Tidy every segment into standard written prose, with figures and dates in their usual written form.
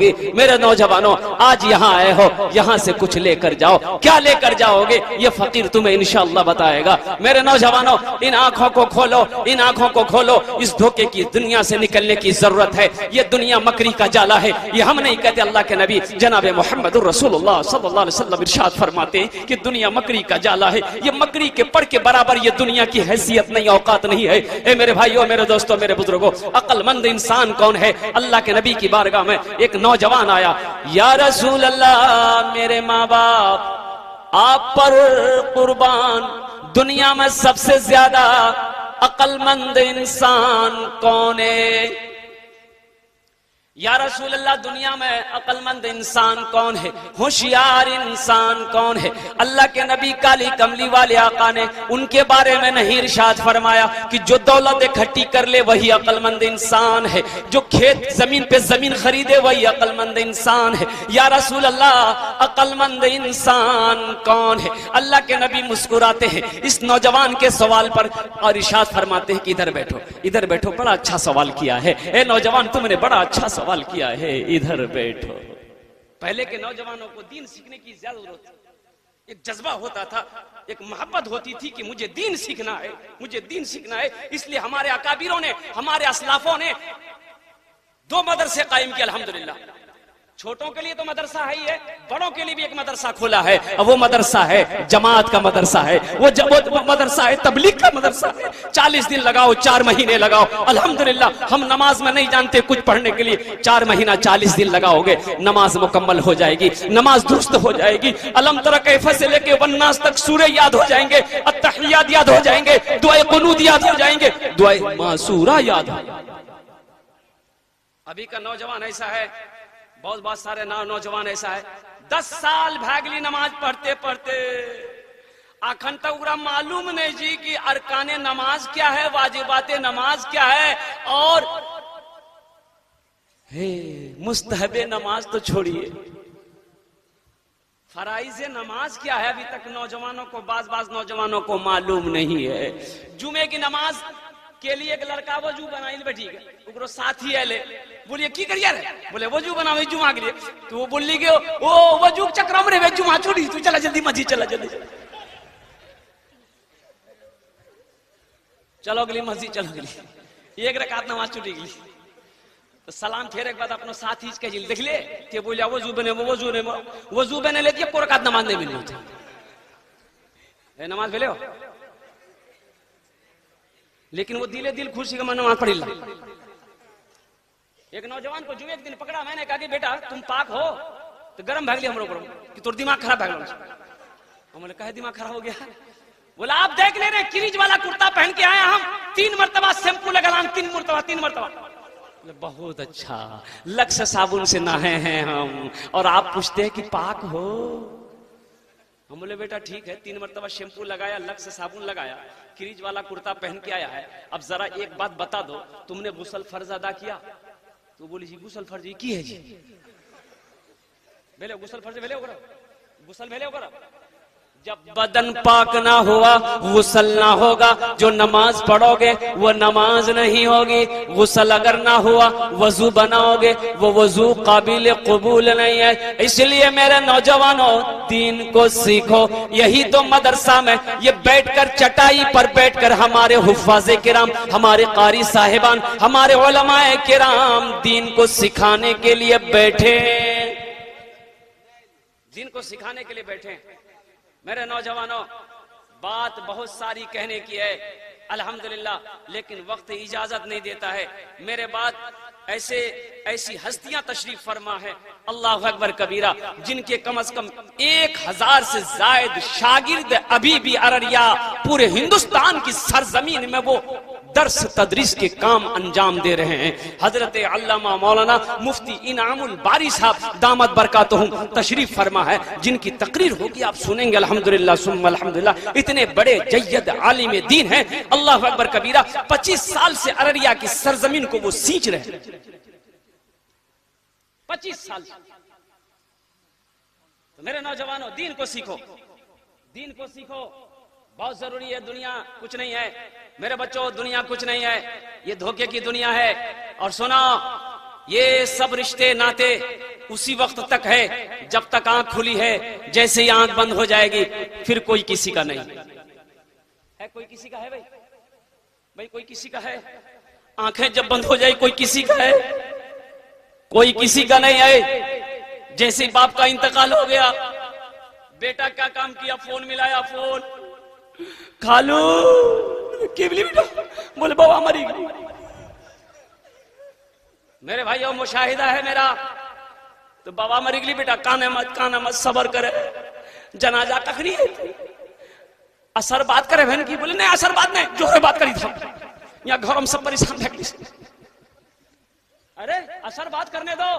होगी। मेरे नौजवानों, आज यहाँ आए हो, यहाँ से कुछ लेकर जाओ। क्या लेकर जाओगे ये फकीर तुम्हें इंशाअल्लाह बताएगा। मेरे नौजवानों, इन आंखों को खोलो, इन आंखों को खोलो। इस धोखे की दुनिया से निकलने की जरूरत है। ये दुनिया मकरी का जाला है। ये हम नहीं कहते, अल्लाह के नबी जनाब मोहम्मद रसूलुल्लाह सल्लल्लाहु अलैहि वसल्लम इरशाद फरमाते हैं कि दुनिया मकरी का जाला है। ये मकरी के पर के बराबर ये दुनिया की हैसियत नहीं, औकात नहीं है। ए मेरे भाइयों, मेरे दोस्तों, मेरे बुजुर्गों, अक्लमंद इंसान कौन है? अल्लाह के नबी की बारगाह में एक नौजवान आया, या रसूल अल्लाह, मेरे माँ बाप आप पर कुर्बान, दुनिया में सबसे ज्यादा अक्लमंद इंसान कौन है? या रसूल अल्लाह, दुनिया में अक्लमंद इंसान कौन है? होशियार इंसान कौन है? अल्लाह के नबी काली कमली वाले आका ने उनके बारे में नहीं इरशाद फरमाया कि जो दौलत इकट्ठी कर ले वही अक्लमंद इंसान है, जो खेत जमीन पे जमीन खरीदे वही अक्लमंद इंसान है। या रसूल अल्लाह, अक्लमंद इंसान कौन है? अल्लाह के नबी मुस्कुराते हैं इस नौजवान के सवाल पर और इरशाद फरमाते हैं कि इधर बैठो, इधर बैठो, बड़ा अच्छा सवाल किया है। ए नौजवान, तुमने बड़ा अच्छा सवाल किया है, इधर बैठो। पहले के नौजवानों को दीन सीखने की जरूरत, एक जज्बा होता था, एक मोहब्बत होती थी कि मुझे दीन सीखना है, मुझे दीन सीखना है। इसलिए हमारे अकाबिरों ने, हमारे असलाफों ने 2 मदरसे कायम किए अल्हम्दुलिल्लाह। छोटों के लिए तो मदरसा है ही है, बड़ों के लिए भी एक मदरसा खोला है। और वो मदरसा है जमात का मदरसा है, वो मदरसा है तबलीग का मदरसा है। 40 दिन लगाओ, 4 महीने लगाओ, अल्हम्दुलिल्लाह। हम नमाज में नहीं जानते कुछ पढ़ने के लिए, 4 महीना 40 दिन लगाओगे, नमाज मुकम्मल हो जाएगी, नमाज दुरुस्त हो जाएगी। अलम तरा कैफ़ से लेके वन्नास तक सूरे याद हो जाएंगे, अत्तहियात याद हो जाएंगे, दुआए कुनूत याद हो जाएंगे, दुआए मासूरा याद हो। अभी का नौजवान ऐसा है, बहुत सारे नौजवान ऐसा है, 10 साल भागली नमाज पढ़ते पढ़ते अखन तक पूरा मालूम नहीं जी कि अरकाने नमाज क्या है, वाजिबाते नमाज क्या है, और मुस्तहबे नमाज तो छोड़िए, फराइज़े नमाज क्या है अभी तक नौजवानों को, बाज नौजवानों को मालूम नहीं है। जुमे की नमाज के लिए एक लड़का वजू बनाई बैठी है, उकरो साथी है, ले बोलिए की करिए रे, बोले वजू बनावे जुमा के लिए। तो वो बोली के ओ वजू चक्र में रे जुमा छोड़ी, तू चला जल्दी मस्जिद चला, जल्दी चलो गली मस्जिद चलो गली, एक रकात नमाज छूटी गई। तो सलाम फेरे के बाद अपनो साथी के जिल देख ले के बोलिया वजू बने, वो वजू बने लेती है, को रकात नमाज नहीं मिलनी होती है, नमाज भेले हो। लेकिन वो दिले दिल खुशी का नमाज पढ़ी ला। एक नौजवान को जो एक दिन पकड़ा, मैंने कहा कि बेटा तुम पाक हो, तो गरम भाग लिया हमरो कि तोर दिमाग खराब भाग लो। हमने कहा दिमाग खराब हो गया? बोला आप देख ले रहे, किरीज वाला कुर्ता पहन के आया हम, 3 मरतबा शैम्पू लगा, 3 मरतबा। बहुत अच्छा, लक्स साबुन से नहाए हैं हम, और आप पूछते हैं कि पाक हो। हम बोले बेटा ठीक है, 3 मरतबा शैम्पू लगाया, लक्स साबुन लगाया, किरीज वाला कुर्ता पहन के आया है, अब जरा एक बात बता दो, तुमने गुस्ल फर्ज अदा किया? तो बोली जी गुस्ल फर्ज की है जी, भेले गुस्ल फर्ज भेले होगा, गुस्ल भेले होगा। जब बदन पाक ना हुआ गुस्ल ना होगा, जो नमाज पढ़ोगे वो नमाज नहीं होगी। गुस्ल अगर ना हुआ वजू बनाओगे, वो वजू काबिल कबूल नहीं है। इसलिए मेरे नौजवानों, दीन को सीखो। यही तो मदरसा में ये बैठकर, चटाई पर बैठकर हमारे हुफ़ाज़े किराम, हमारे कारी साहिबान, हमारे उलमाए किराम दीन को सिखाने के लिए बैठे, दीन को सिखाने के लिए बैठे। मेरे नौजवानों, बात बहुत सारी कहने की है अल्हम्दुलिल्लाह, लेकिन वक्त इजाजत नहीं देता है। मेरे बाद ऐसी हस्तियां तशरीफ फरमा है, अल्लाह अकबर कबीरा, जिनके कम से कम 1000 से जायद शागिर्द अभी भी अररिया, पूरे हिंदुस्तान की सरजमीन में वो दर्स तदरीस के काम अंजाम दे रहे हैं। हजरत अल्लामा मौलाना मुफ्ती इनामुल बारी साहब दामत बरकातुहुम तशरीफ फरमा है, जिनकी तकरीर होगी आप सुनेंगे अल्हम्दुलिल्लाह सुम्मा अल्हम्दुलिल्लाह। इतने बड़े जय्यद आलिम दीन हैं, अल्लाह अकबर कबीरा। 25 साल से अररिया की सरजमीन को वो सींच रहे हैं, 25 साल। तो मेरे नौजवानों, दीन को सीखो, दीन को सीखो, बहुत जरूरी है। दुनिया कुछ नहीं है मेरे बच्चों, दुनिया कुछ नहीं है, ये धोखे की दुनिया है। और सुना, ये सब रिश्ते नाते उसी वक्त तक है जब तक आंख खुली है। जैसे ही आंख बंद हो जाएगी फिर कोई किसी का नहीं है। कोई किसी का है भाई? भाई कोई किसी का है? आंखें जब बंद हो जाए कोई किसी का है? कोई किसी का नहीं है। जैसे बाप का इंतकाल हो गया, बेटा क्या काम किया? फोन मिलाया, फोन खालू केवली बेटा बोले बाबा मरी गई। मेरे भाई और मुशाहिदा है मेरा, तो बाबा मरी गई बेटा, काना मत सबर करे, जनाजा कखनी है, असर बात करे बहन की। बोले नहीं असर बात नहीं, जोर बात करी था, यहाँ घर हम सब परेशान थे। अरे असर बात करने दो।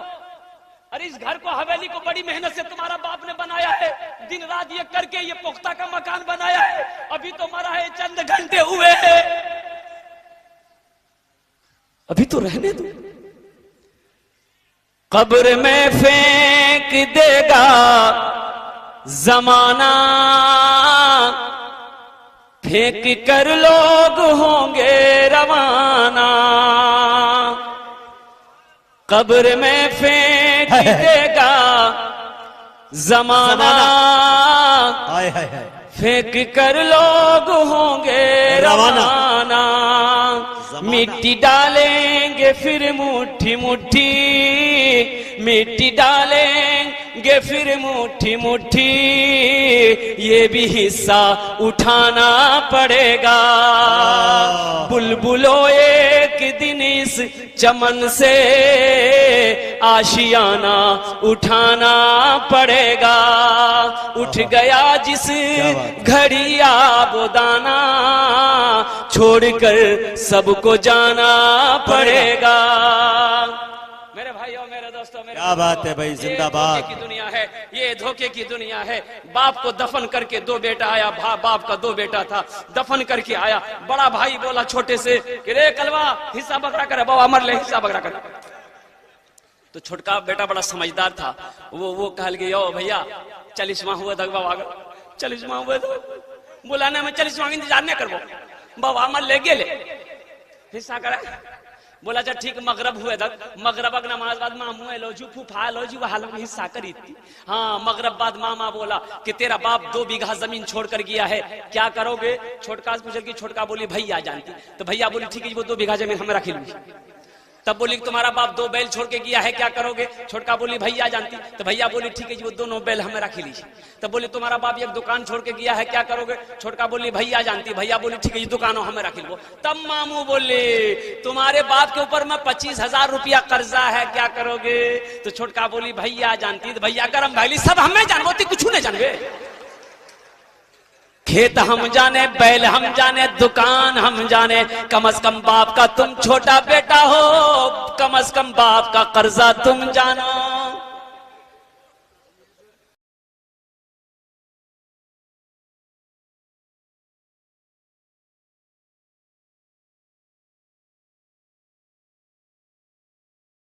अरे इस घर को, हवेली को बड़ी मेहनत से तुम्हारा बाप ने बनाया है, दिन रात ये करके ये पुख्ता का मकान बनाया है, अभी तो मरा है, चंद घंटे हुए हैं, अभी तो रहने दो। कब्र में फेंक देगा जमाना, फेंक कर लोग होंगे रवाना। कब्र में फेंक देगा जमाना, फेंक कर लोग होंगे रवाना। मिट्टी डालेंगे फिर मुट्ठी मुट्ठी, मिट्टी डालेंगे फिर मुट्ठी मुट्ठी, ये भी हिस्सा उठाना पड़ेगा। बुलबुलो एक दिन इस चमन से आशियाना उठाना पड़ेगा। उठ गया जिस घड़ी वो दाना, छोड़कर सबको जाना पड़ेगा। मेरे भाई और मेरे दोस्तों, मेरे क्या बात है भाई, जिंदाबाद। की दुनिया है ये, धोखे की दुनिया है। बाप को दफन करके दो बेटा आया, बाप का दो बेटा था, दफन करके आया। बड़ा भाई बोला छोटे से कि रे कलवा हिस्सा बकरा करे, बाबा मर ले हिस्सा बकरा करे। तो छोटका बेटा बड़ा समझदार था, वो कहल गया ओ भैया 40वां हुआ था बाबा, 40वां हुआ था, बुलाने में 40वां इंतजार नहीं करबो, बाबा मर ले गेले हिस्सा करे। बोला अच्छा ठीक, मगरब हुए तक, मगरब नमाज बाद मामू लो जू फूफा लो जी हाल में हिस्सा करी थी। हाँ मगरब बाद मामा बोला कि तेरा बाप 2 बीघा जमीन छोड़कर गया है, क्या करोगे? छोटका से पूछा कि छोटका बोली भैया जानती, तो भैया बोली ठीक है वो 2 बीघा जमीन हम रख लूंगी। तब बोली तुम्हारा बाप 2 बैल छोड़ के गया है, क्या करोगे? छोटका बोली भैया जानती, तो भैया बोली ठीक है जी वो दोनों बैल हमें रख लीजिए। तब बोली तुम्हारा बाप एक दुकान छोड़ के गया है, क्या करोगे? छोटका बोली भैया जानती, भैया बोली ठीक है जी दुकानों हमें रख लो। तब मामू बोले तुम्हारे बाप के ऊपर में 25,000 रुपया कर्जा है, क्या करोगे? तो छोटका बोली भैया जानती, तो भैया गरम भाई सब हमें जानबोती कुछ नहीं जानवे। खेत हम जाने, बैल हम जाने, दुकान हम जाने, कम से कम बाप का तुम छोटा बेटा हो, कम से कम बाप का कर्जा तुम जानो।